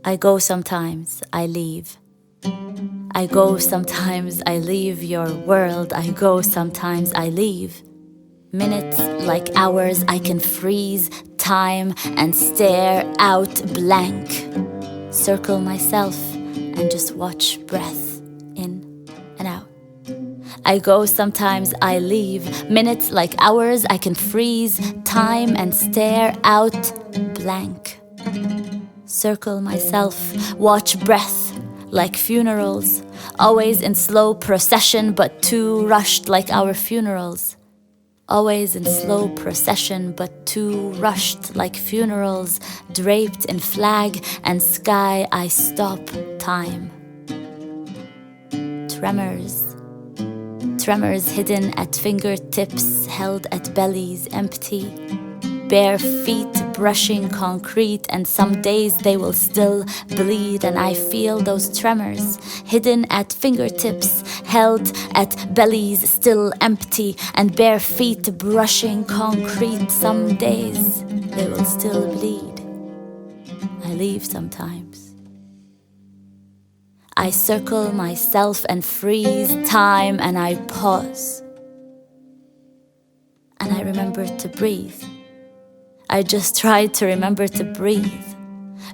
I go sometimes, I leave. I go sometimes, I leave your world. I go sometimes, I leave. Minutes like hours, I can freeze time and stare out blank. Circle myself and just watch breath in and out. I go sometimes, I leave. Minutes like hours, I can freeze time and stare out blank. Circle myself, watch breath like funerals, always in slow procession but too rushed like our funerals. Always in slow procession but too rushed like funerals, draped in flag and sky. I stop time. Tremors. Tremors hidden at fingertips, held at bellies empty. Bare feet brushing concrete, and some days they will still bleed. And I feel those tremors hidden at fingertips, held at bellies still empty, and bare feet brushing concrete. Some days they will still bleed. I leave sometimes. I circle myself and freeze time, and I pause. And I remember to breathe. I just tried to remember to breathe.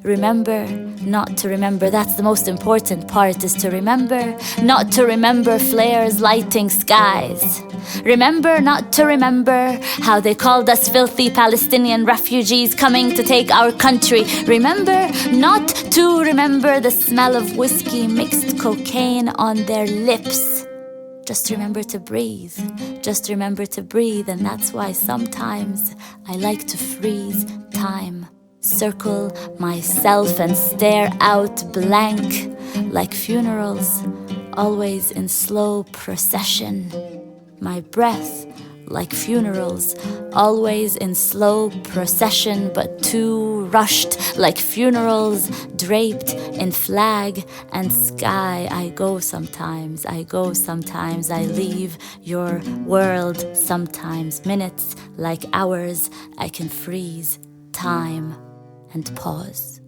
Remember not to remember. That's the most important part, is to remember not to remember flares lighting skies. Remember not to remember how they called us filthy Palestinian refugees coming to take our country. Remember not to remember the smell of whiskey mixed cocaine on their lips. Just remember to breathe. Just remember to breathe. And that's why sometimes I like to freeze time, circle myself and stare out blank like funerals, always in slow procession. My breath like funerals, always in slow procession but too rushed like funerals, draped in flag and sky. I go sometimes, I go sometimes, I leave your world sometimes. Minutes like hours, I can freeze time and pause.